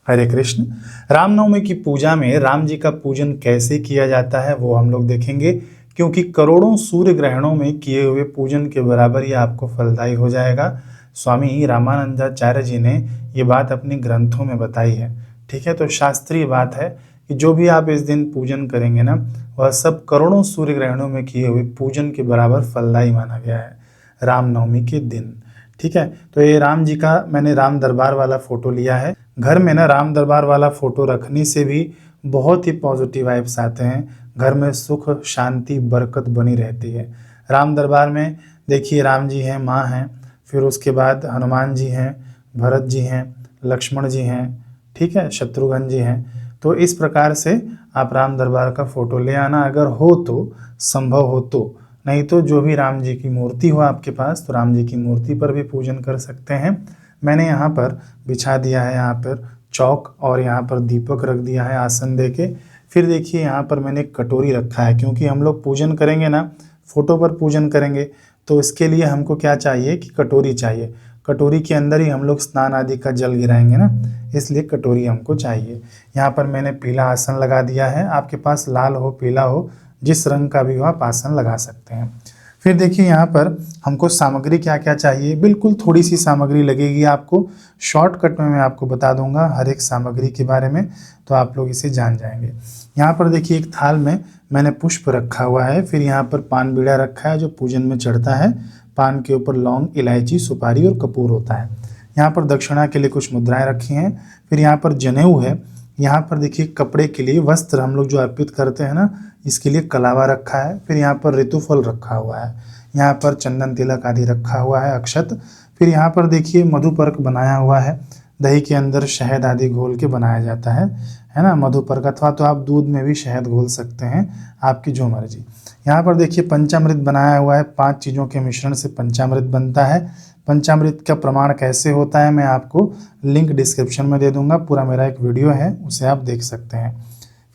हरे कृष्ण। रामनवमी की पूजा में राम जी का पूजन कैसे किया जाता है वो हम लोग देखेंगे, क्योंकि करोड़ों सूर्य ग्रहणों में किए हुए पूजन के बराबर ये आपको फलदायी हो जाएगा। स्वामी रामानंदाचार्य जी ने ये बात अपने ग्रंथों में बताई है। ठीक है, तो शास्त्रीय बात है कि जो भी आप इस दिन पूजन करेंगे ना, वह सब करोड़ों सूर्य ग्रहणों में किए हुए पूजन के बराबर फलदायी माना गया है रामनवमी के दिन। ठीक है, तो ये राम जी का मैंने राम दरबार वाला फोटो लिया है। घर में ना राम दरबार वाला फोटो रखने से भी बहुत ही पॉजिटिव वाइब्स आते हैं। घर में सुख शांति बरकत बनी रहती है। राम दरबार में देखिए राम जी हैं, माँ हैं, फिर उसके बाद हनुमान जी हैं, भरत जी हैं, लक्ष्मण जी हैं, ठीक है, शत्रुघ्न जी हैं। तो इस प्रकार से आप राम दरबार का फोटो ले आना, अगर हो तो, संभव हो तो। नहीं तो जो भी राम जी की मूर्ति हो आपके पास, तो राम जी की मूर्ति पर भी पूजन कर सकते हैं। मैंने यहाँ पर बिछा दिया है, यहाँ पर चौक और यहाँ पर दीपक रख दिया है आसन दे के। फिर देखिए यहाँ पर मैंने एक कटोरी रखा है, क्योंकि हम लोग पूजन करेंगे ना, फोटो पर पूजन करेंगे, तो इसके लिए हमको क्या चाहिए कि कटोरी चाहिए। कटोरी के अंदर ही हम लोग स्नान आदि का जल गिराएंगे ना, इसलिए कटोरी हमको चाहिए। यहाँ पर मैंने पीला आसन लगा दिया है। आपके पास लाल हो, पीला हो, जिस रंग का भी हो आप आसन लगा सकते हैं। फिर देखिए यहाँ पर हमको सामग्री क्या क्या चाहिए। बिल्कुल थोड़ी सी सामग्री लगेगी आपको, शॉर्टकट में मैं आपको बता दूंगा हर एक सामग्री के बारे में, तो आप लोग इसे जान जाएंगे। यहाँ पर देखिए एक थाल में मैंने पुष्प रखा हुआ है। फिर यहाँ पर पान बीड़ा रखा है जो पूजन में चढ़ता है। पान के ऊपर लौंग, इलायची, सुपारी और कपूर होता है। यहाँ पर दक्षिणा के लिए कुछ मुद्राएं रखी हैं। फिर यहाँ पर जनेऊ है। यहाँ पर देखिए कपड़े के लिए वस्त्र हम लोग जो अर्पित करते हैं ना, इसके लिए कलावा रखा है। फिर यहाँ पर ऋतुफल रखा हुआ है। यहाँ पर चंदन तिलक आदि रखा हुआ है, अक्षत। फिर यहाँ पर देखिए मधुपर्क बनाया हुआ है। दही के अंदर शहद आदि घोल के बनाया जाता है ना, मधुपर्क, अथवा तो आप दूध में भी शहद घोल सकते हैं, आपकी जो मर्जी। यहाँ पर देखिए पंचामृत बनाया हुआ है। 5 चीज़ों के मिश्रण से पंचामृत बनता है। पंचामृत का प्रमाण कैसे होता है मैं आपको लिंक डिस्क्रिप्शन में दे दूंगा। पूरा मेरा एक वीडियो है, उसे आप देख सकते हैं।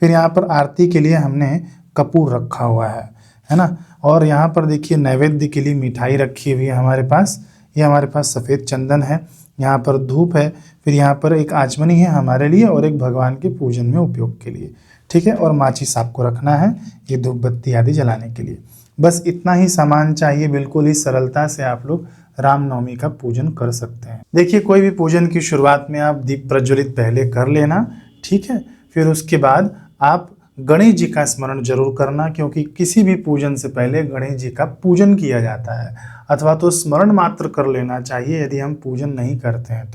फिर यहाँ पर आरती के लिए हमने कपूर रखा हुआ है ना। और यहाँ पर देखिए नैवेद्य के लिए मिठाई रखी हुई है हमारे पास। ये हमारे पास सफ़ेद चंदन है, यहाँ पर धूप है, फिर यहाँ पर एक आचमनी है हमारे लिए और एक भगवान के पूजन में उपयोग के लिए। ठीक है, और माचिस आपको रखना है, ये धूप बत्ती आदि जलाने के लिए। बस इतना ही सामान चाहिए। बिल्कुल ही सरलता से आप लोग रामनवमी का पूजन कर सकते हैं। देखिए कोई भी पूजन की शुरुआत में आप दीप प्रज्वलित पहले कर लेना, ठीक है। फिर उसके बाद आप गणेश जी का स्मरण जरूर करना, क्योंकि किसी भी पूजन से पहले गणेश जी का पूजन किया जाता है, अथवा तो स्मरण मात्र कर लेना चाहिए यदि हम पूजन नहीं करते हैं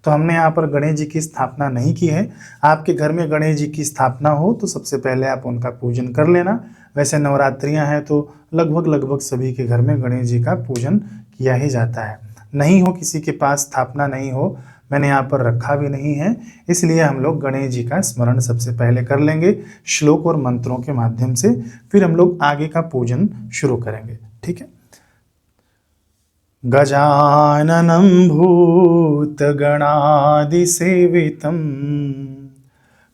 तो हमने यहाँ पर गणेश जी की स्थापना नहीं की है। आपके घर में गणेश जी की स्थापना हो तो सबसे पहले आप उनका पूजन कर लेना। वैसे नवरात्रियाँ हैं तो लगभग सभी के घर में गणेश जी का पूजन किया ही जाता है। नहीं हो किसी के पास, स्थापना नहीं हो, मैंने यहाँ पर रखा भी नहीं है, इसलिए हम लोग गणेश जी का स्मरण सबसे पहले कर लेंगे श्लोक और मंत्रों के माध्यम से। फिर हम लोग आगे का पूजन शुरू करेंगे। ठीक है। गजाननं भूतगणादिसेवितं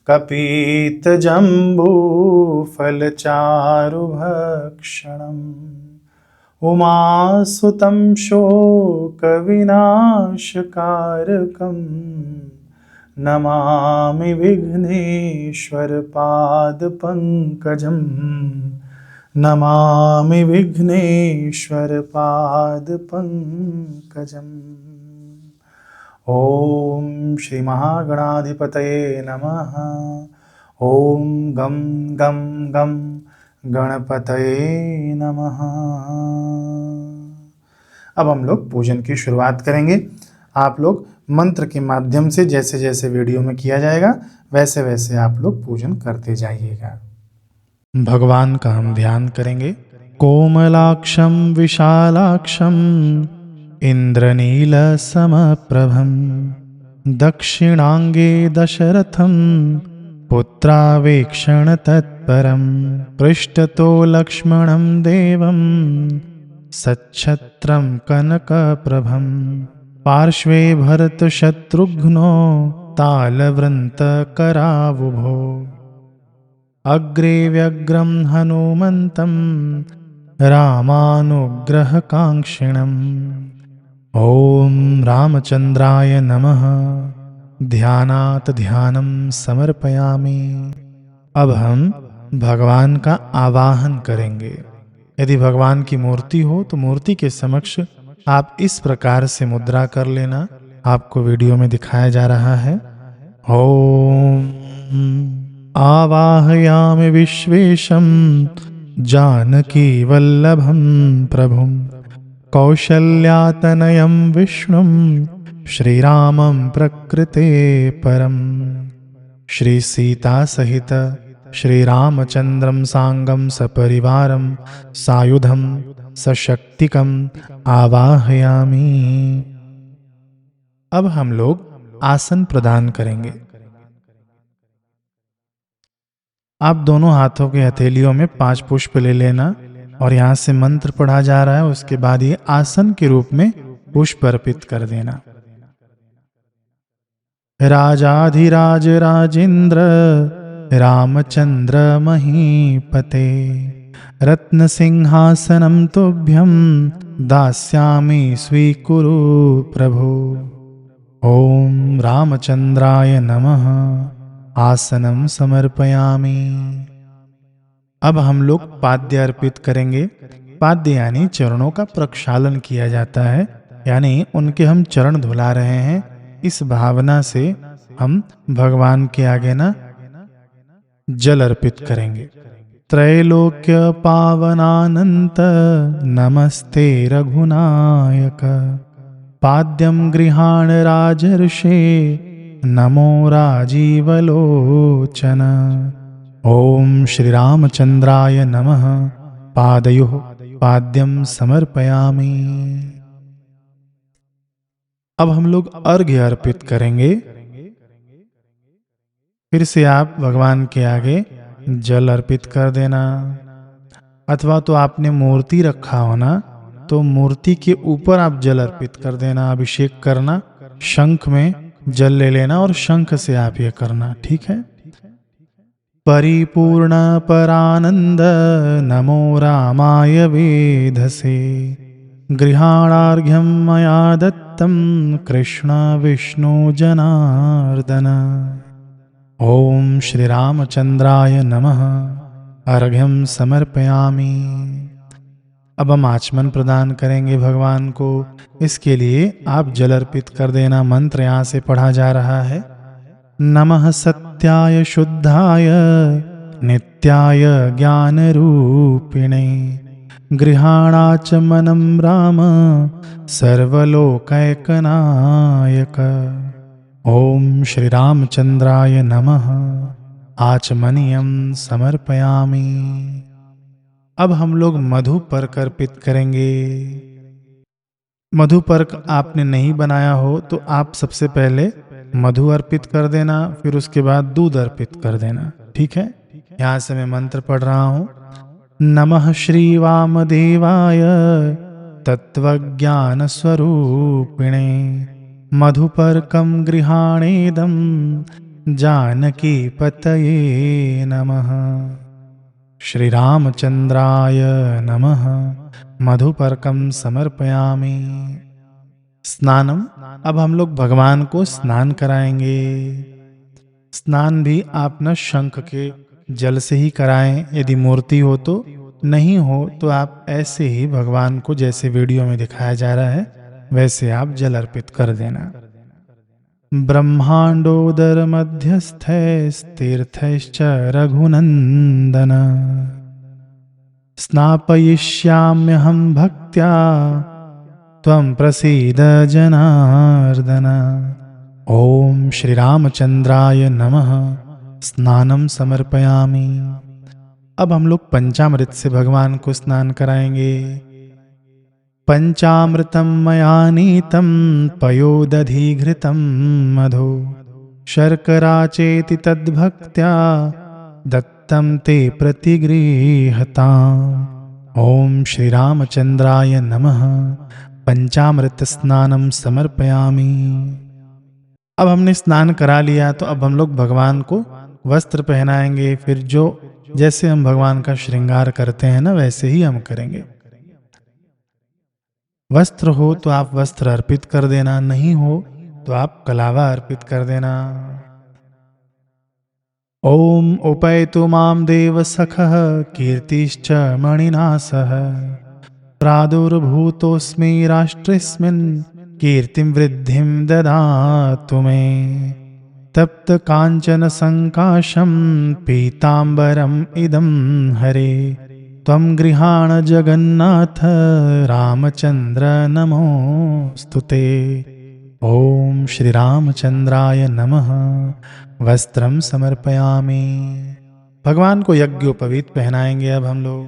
कपितजम्बूफलचारुभक्षणम् उमासुतं शोकविनाशकारकं नमामि विघ्नेश्वरपादपङ्कजम् नमामि विघ्नेश्वरपादपङ्कजम्। ओम श्री महागणाधिपतये नमः। ओम गम गम गम गणपतये नमः। अब हम लोग पूजन की शुरुआत करेंगे। आप लोग मंत्र के माध्यम से जैसे जैसे वीडियो में किया जाएगा वैसे वैसे आप लोग पूजन करते जाइएगा। भगवान का हम ध्यान करेंगे। कोमलाक्षं विशालाक्षं इंद्रनीलसमप्रभं दक्षिणांगे दशरथं पुत्रावेक्षण तत्परं पृष्ठतो लक्ष्मणं देवं सच्छत्रं कनकप्रभं पार्श्वे भरतशत्रुघ्नो तालवृन्तकरावुभो अग्रे व्यग्रं हनुमन्तं रामानुग्रहकाङ्क्षिणम्। ॐ रामचन्द्राय नमः। ध्यानात् ध्यानं समर्पयामि। अब हम भगवान का आवाहन करेंगे। यदि भगवान की मूर्ति हो तो मूर्ति के समक्ष आप इस प्रकार से मुद्रा कर लेना। आपको वीडियो में दिखाया जा रहा है। ओम आवाहयामि विश्वेशं जानकी वल्लभं प्रभुं कौशल्यातनयं विष्णुं श्रीरामं प्रकृते परम। श्री सीता सहित श्री रामचंद्रम सांगम सपरिवारम सायुधम सशक्तिकम आवाहयामि। अब हम लोग आसन प्रदान करेंगे। आप दोनों हाथों के हथेलियों में 5 पुष्प ले लेना और यहाँ से मंत्र पढ़ा जा रहा है। उसके बाद ये आसन के रूप में पुष्प अर्पित कर देना। राजाधिराज राजेंद्र रामचंद्र महीपते रत्न सिंहासनं तुभ्यं दास्यामि स्वीकुरु प्रभो। ओम रामचंद्राय नमः। आसनं समर्पयामि। अब हम लोग पाद्य अर्पित करेंगे। पाद्य यानी चरणों का प्रक्षालन किया जाता है, यानी उनके हम चरण धुला रहे हैं। इस भावना से हम भगवान के आगे ना जल अर्पित करेंगे। त्रैलोक्य पावनानंत नमस्ते रघुनायक पाद्यम गृहाण राजर्षे नमो राजीवलोचन। ओम श्री रामचंद्राय नमः। पादयोः पाद्यम समर्पयामि। अब हम लोग अर्घ्य अर्पित करेंगे। फिर से आप भगवान के आगे जल अर्पित कर देना, अथवा तो आपने मूर्ति रखा हो ना, तो मूर्ति के ऊपर आप जल अर्पित कर देना। अभिषेक करना, शंख में जल ले लेना और शंख से आप ये करना, ठीक है। परिपूर्ण परानंद नमो रामाय वेधसे गृहाणार्घ्यं मया दत्तं कृष्ण विष्णु जनार्दन। ओम श्री रामचंद्राय नमः। अर्घ्यं समर्पयामि। अब हम आचमन प्रदान करेंगे भगवान को। इसके लिए आप जल अर्पित कर देना। मंत्र यहाँ से पढ़ा जा रहा है। नमः सत्याय शुद्धाय नित्याय ज्ञान रूपिणे गृहाणाचमनं राम सर्वलोकैकनायक। ओम श्री रामचंद्राय नमः। आचमनीयं समर्पयामि। अब हम लोग मधुपर्क अर्पित करेंगे। मधुपर्क आपने नहीं बनाया हो तो आप सबसे पहले मधु अर्पित कर देना, फिर उसके बाद दूध अर्पित कर देना, ठीक है। यहाँ से मैं मंत्र पढ़ रहा हूँ। नमः श्री वामदेवाय तत्वज्ञान स्वरूपिणे मधुपर्कं गृहाणेदं जानकी पतये नमः। श्री रामचंद्राय नमः। मधुपर्कं समर्पयामि। स्नानम। अब हम लोग भगवान को स्नान कराएंगे। स्नान भी आप न शंख के जल से ही कराएं, यदि मूर्ति हो तो। नहीं हो तो आप ऐसे ही भगवान को, जैसे वीडियो में दिखाया जा रहा है, वैसे आप जल अर्पित कर देना। ब्रह्मांडोदर मध्यस्थैस्तीर्थैश्च रघुनंदन स्नापयिष्याम्यहं भक्त्या त्वं प्रसीद जनार्दन। ओम श्री रामचंद्राय नमः। स्नानम समर्पयामि। अब हम लोग पंचामृत से भगवान को स्नान कराएंगे। पंचामृतं मया नीतं पयोदधिघृतं मधु शर्करा चेति तद्भक्त्या दत्तं ते प्रतिगृहताम्। ओम श्री रामचंद्राय नमः। पंचामृत स्नानम समर्पयामि। अब हमने स्नान करा लिया तो अब हम लोग भगवान को वस्त्र पहनाएंगे। फिर जो जैसे हम भगवान का श्रृंगार करते हैं ना, वैसे ही हम करेंगे। वस्त्र हो तो आप वस्त्र अर्पित कर देना, नहीं हो तो तो आप कलावा अर्पित कर देना। ओम उपैतु माम देव सखः कीर्तिश्च मणिना सह प्रादुर्भूतोऽस्मि राष्ट्रेऽस्मिन् कीर्तिं वृद्धिं ददातु मे। तप्त कांचन संकाशं पीतांबरम् इदं हरे त्वं गृहाण जगन्नाथ रामचंद्र नमोस्तुते। ओम श्री रामचंद्राय नमः। वस्त्रम समर्पयामि। भगवान को यज्ञोपवीत पहनाएंगे अब हम लोग।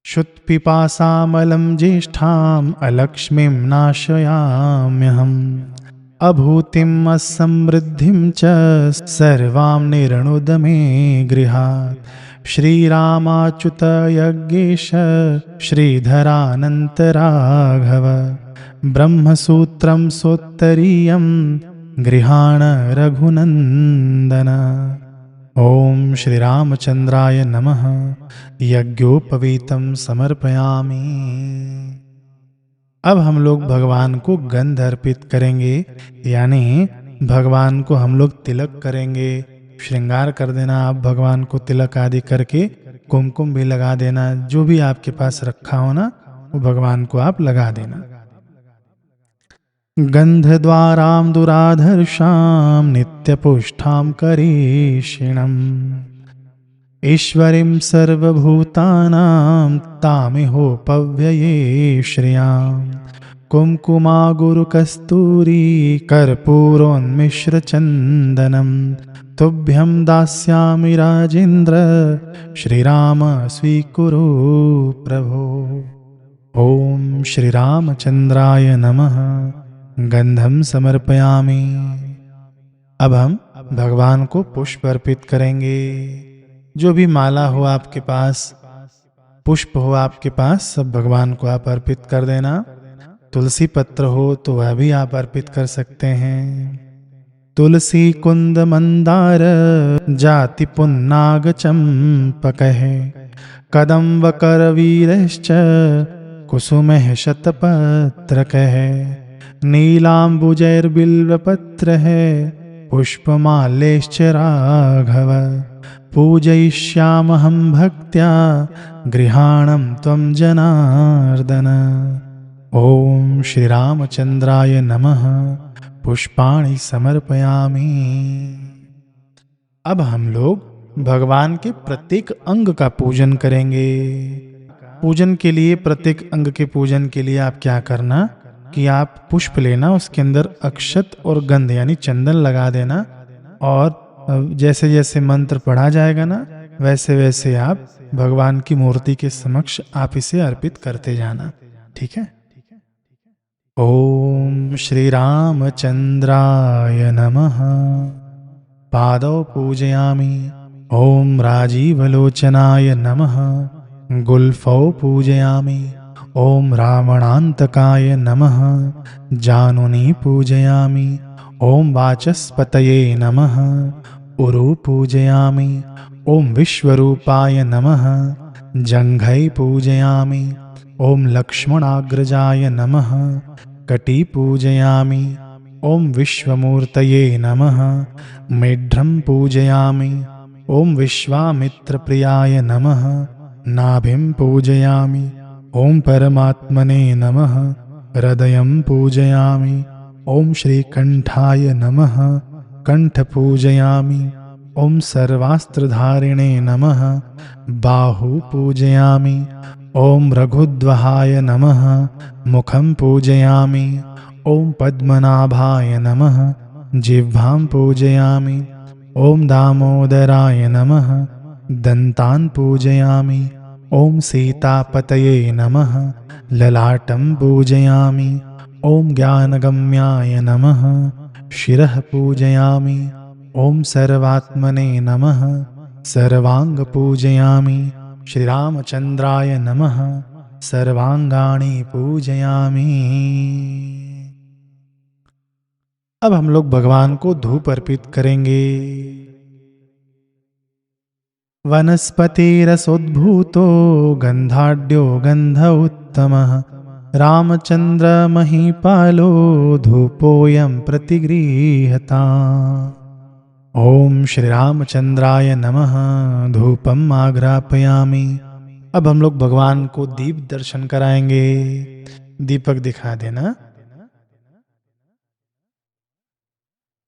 शुत्पिपासामलं ज्येष्ठाम् अलक्ष्मीं नाशयाम्यहम् अभूतिम् असमृद्धिं च सर्वां निर्णुद मे गृहात्। श्रीरामाच्युत यज्ञेश श्रीधरानन्त राघव ब्रह्मसूत्रं सोत्तरीयं गृहाण रघुनन्दन। ओम श्री रामचंद्राय नमः। यज्ञोपवीतं समर्पयामि। अब हम लोग भगवान को गंध अर्पित करेंगे, यानी भगवान को हम लोग तिलक करेंगे। श्रृंगार कर देना आप भगवान को तिलक आदि करके, कुमकुम भी लगा देना। जो भी आपके पास रखा हो ना, वो भगवान को आप लगा देना। गंधद्वारां दुराधर्षां नित्यपुष्टां करीषिणम् ईश्वरीं सर्वभूतानां तामिहोपव्यये श्रियां। कुमकुमा गुरुकस्तूरी कर्पूरोन्मिश्रचन्दनं तुभ्यं दास्यामि राजेन्द्र श्रीराम स्वीकुरु प्रभो। ओम श्री रामचंद्राय नमः। गंधम समर्पयामि। अब हम भगवान को पुष्प अर्पित करेंगे। जो भी माला हो आपके पास, पुष्प हो आपके पास, सब भगवान को आप अर्पित कर देना। तुलसी पत्र हो तो वह भी आप अर्पित कर सकते हैं। तुलसी कुंद मंदार जाति पुन्नाग चंपकः कदम्ब करवीरश्च कुसुमः शतपत्रकः नीलाम्बुजैर्बिल्वपत्रः पुष्पमाल्यश्च राघव पूजयिष्यामहं भक्त्या गृहाणं त्वं जनार्दन। ओम श्री रामचंद्राय नमः। पुष्पाणि समर्पयामि। अब हम लोग भगवान के प्रत्येक अंग का पूजन करेंगे। पूजन के लिए, प्रत्येक अंग के पूजन के लिए आप क्या करना कि आप पुष्प लेना, उसके अंदर अक्षत और गंध यानी चंदन लगा देना, और जैसे जैसे मंत्र पढ़ा जाएगा ना, वैसे वैसे आप भगवान की मूर्ति के समक्ष आप इसे अर्पित करते जाना। ठीक है। ओम श्री रामचंद्राय नमः। पादौ पूजयामि। ओम राजीवलोचनाय नमः। गुल्फौ पूजयामि। ओम रावणान्तकाय नमः। जानुनी पूजयामि। ओम वाचस्पतये नमः। उरु पूजयामि। ओम विश्वरूपाय नमः। जंघै पूजयामि। ओम लक्ष्मणाग्रजाय नमः। कटी पूजयामि। ओम विश्वमूर्तये नमः। मेढ्रं पूजयामि। ओम विश्वामित्रप्रियाय नमः। नाभिं पूजयामि। ओम परमात्मने नमः। हृदयं पूजयामि। ओम श्रीकंठाय नमः। कंठ पूजयामि। ओम सर्वास्त्रधारिणे नमः। बाहु पूजयामि। ओम रघुद्वहाय नमः। मुखं पूजयामि। ओम पद्मनाभाय नमः। जिह्वां पूजयामि। ओम दामोदराय नमः। दन्तान् पूजयामि। ओम सीतापतये नमः। ललाटं पूजयामि। ओम ज्ञानगम्याय नमः। शिरः पूजयामि। ओम सर्वात्मने नमः। सर्वांग पूजयामि। श्री रामचंद्राय नमः। सर्वांगाणि पूजयामि। अब हम लोग भगवान को धूप अर्पित करेंगे। वनस्पतिरसोद्भूतो गंधाढ्यो गंध उत्तमः रामचंद्र महीपालो धूपोऽयं प्रतिगृह्यता। ओम श्री रामचंद्राय नमः। धूपम आघ्रापयामि। अब हम लोग भगवान को दीप दर्शन कराएंगे। दीपक दिखा देना।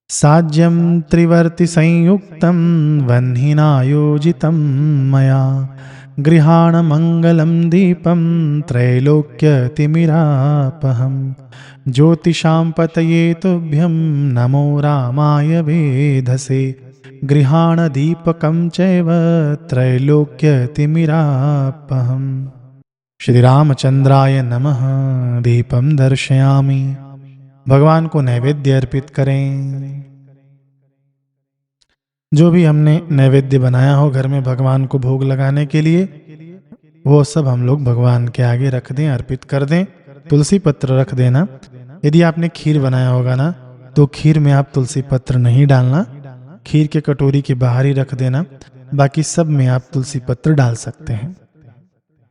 साज्यं त्रिवर्ति संयुक्तं वह्निनायोजितं मया गृहाण मंगलम दीपम त्रैलोक्यतिमिरापहं ज्योतिषां पतये तुभ्यं नमो रामाय वेधसे गृहाण दीपकं चैव त्रैलोक्यतिमिरापहम्। श्री रामचंद्राय नमः। दीपम दर्शयामि। भगवान को नैवेद्य अर्पित करें। जो भी हमने नैवेद्य बनाया हो घर में भगवान को भोग लगाने के लिए, वो सब हम लोग भगवान के आगे रख दें, अर्पित कर दें। तुलसी पत्र रख देना। यदि आपने खीर बनाया होगा ना, तो खीर में आप तुलसी पत्र नहीं डालना। खीर के कटोरी के बाहर ही रख देना। बाकी सब में आप तुलसी पत्र डाल सकते हैं।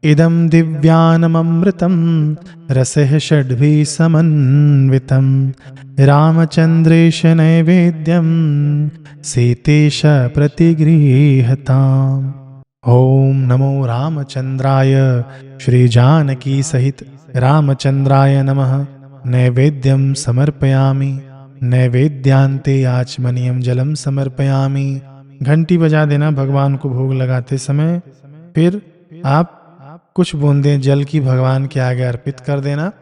इदं दिव्यानमृतं रसः षड्भिः समन्वितं रामचंद्रेश नैवेद्यं सीतेश प्रतिगृह्यताम्। ओम नमो रामचंद्राय। श्री जानकी सहित रामचंद्राय नमः। नैवेद्यं समर्पयामि। नैवेद्यांते आचमनीयं जलम समर्पयामि। घंटी बजा देना भगवान को भोग लगाते समय। फिर आप कुछ बूंदें जल की भगवान के आगे अर्पित कर देना।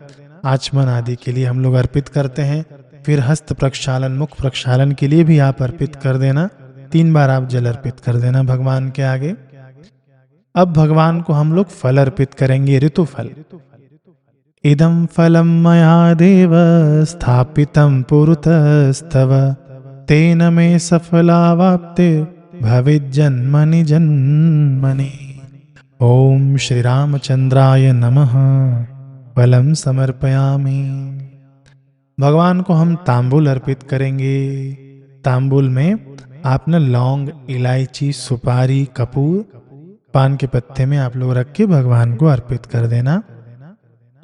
आचमन आदि के लिए हम लोग अर्पित करते हैं। फिर हस्त प्रक्षालन, मुख प्रक्षालन के लिए भी आप अर्पित कर देना। 3 बार आप जल अर्पित कर देना भगवान के आगे। अब भगवान को हम लोग फल अर्पित करेंगे, ऋतु फल। इदं फलं मया देव स्थापितं पुरतस्तव तेन मे सफलावाप्ते भवेज्जन्मनि जन्मनि। ओम श्री रामचंद्राय नमः। फलम समर्पयामि। भगवान को हम तांबूल अर्पित करेंगे। तांबूल में आप न लौंग, इलायची, सुपारी, कपूर, पान के पत्ते में आप लोग रख के भगवान को अर्पित कर देना।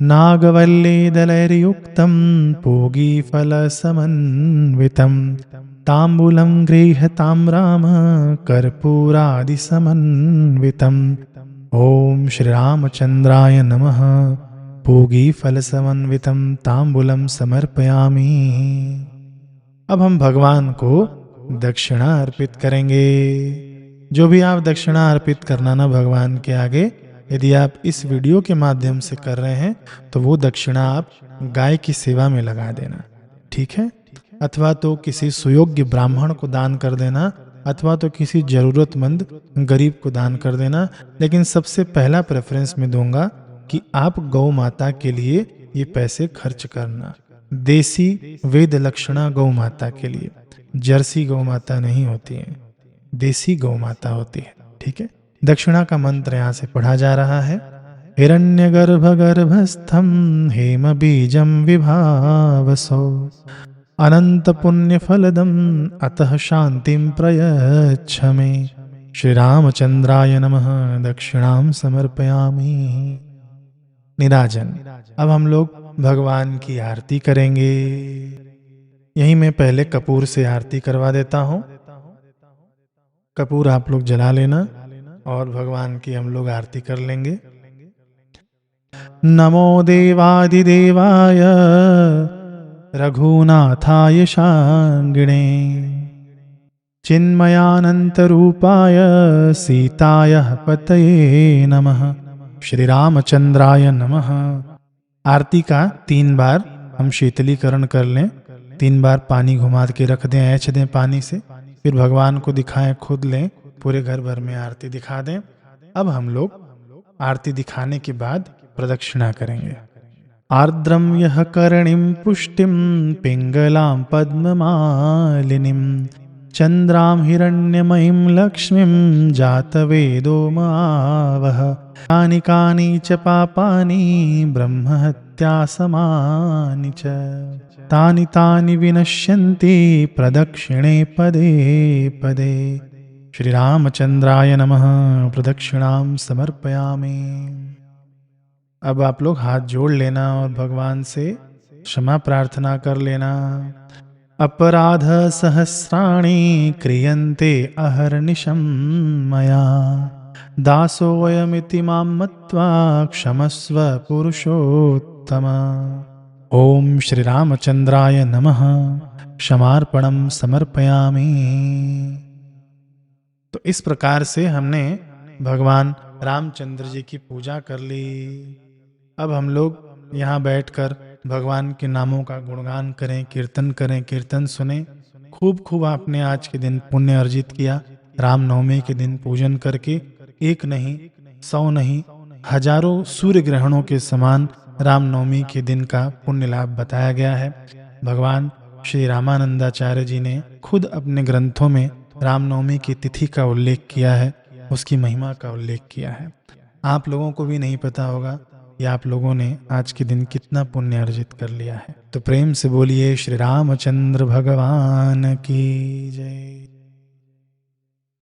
नागवल्ली दलैर्युक्तं पूगी फल समन्वितं तांबूलं गृह्यतां राम कर्पूरादि समन्वितम्। ओम श्री रामचंद्राय नमः। पूगी फल समन्वितं तांबूलम समर्पयामि। अब हम भगवान को दक्षिणा अर्पित करेंगे। जो भी आप दक्षिणा अर्पित करना ना भगवान के आगे, यदि आप इस वीडियो के माध्यम से कर रहे हैं तो वो दक्षिणा आप गाय की सेवा में लगा देना, ठीक है। अथवा तो किसी सुयोग्य ब्राह्मण को दान कर देना, अथवा तो किसी जरूरतमंद गरीब को दान कर देना। लेकिन सबसे पहला प्रेफरेंस मैं दूंगा कि आप गौ माता के लिए ये पैसे खर्च करना। देसी वेद लक्षणा गौ माता के लिए, जर्सी गौ माता नहीं होती है, देसी गौ माता होती है, ठीक है। दक्षिणा का मंत्र यहाँ से पढ़ा जा रहा है। हिरण्यगर्भगर्भस्थं हेम बीजं विभावसो अनंत पुण्य फलदम अतः शांतिं प्रयच्छ मे। श्री रामचंद्राय नमः। दक्षिणां समर्पयामि। निराजन। अब हम लोग भगवान की आरती करेंगे। यही मैं पहले कपूर से आरती करवा देता हूँ। कपूर आप लोग जला लेना और भगवान की हम लोग आरती कर लेंगे। नमो देवादिदेवाय रघुनाथाय शांगिणे चिन्मयानंतरूपाय सीताय पतये नमः। श्री रामचंद्राय नमः। आरती का 3 बार हम शीतलीकरण कर लें। 3 बार पानी घुमा के रख दें, ऐंछ दें पानी से। फिर भगवान को दिखाएं, खुद लें, पूरे घर भर में आरती दिखा दें। अब हम लोग आरती दिखाने के बाद प्रदक्षिणा करेंगे। आर्द्रम यह करणिं पुष्टिं पिंगलां पद्ममालिनीं चंद्रां हिरण्यमयीं लक्ष्मीं जातवेदो मावह। कानि कानि च पापानि ब्रह्महत्या समानि च तानि तानि विनश्यन्ति प्रदक्षिणे पदे पदे। श्री रामचंद्राय नमः। प्रदक्षिणां समर्पयामि। अब आप लोग हाथ जोड़ लेना और भगवान से क्षमा प्रार्थना कर लेना। अपराध सहस्राणि क्रियन्ते अहर्निशं मया, दासोऽयमिति मां मत्वा क्षमस्व पुरुषोत्तम। ओम श्री रामचंद्राय नमः। क्षमार्पणम समर्पयामि। तो इस प्रकार से हमने भगवान रामचंद्र जी की पूजा कर ली। अब हम लोग यहाँ बैठकर भगवान के नामों का गुणगान करें, कीर्तन करें, कीर्तन सुने। खूब खूब आपने आज के दिन पुण्य अर्जित किया। रामनवमी के दिन पूजन करके एक नहीं, 100 नहीं, हजारों सूर्य ग्रहणों के समान रामनवमी के दिन का पुण्य लाभ बताया गया है। भगवान श्री रामानंदाचार्य जी ने खुद अपने ग्रंथों में रामनवमी की तिथि का उल्लेख किया है, उसकी महिमा का उल्लेख किया है। आप लोगों को भी नहीं पता होगा कि आप लोगों ने आज के दिन कितना पुण्य अर्जित कर लिया है। तो प्रेम से बोलिए श्री रामचंद्र भगवान की जय।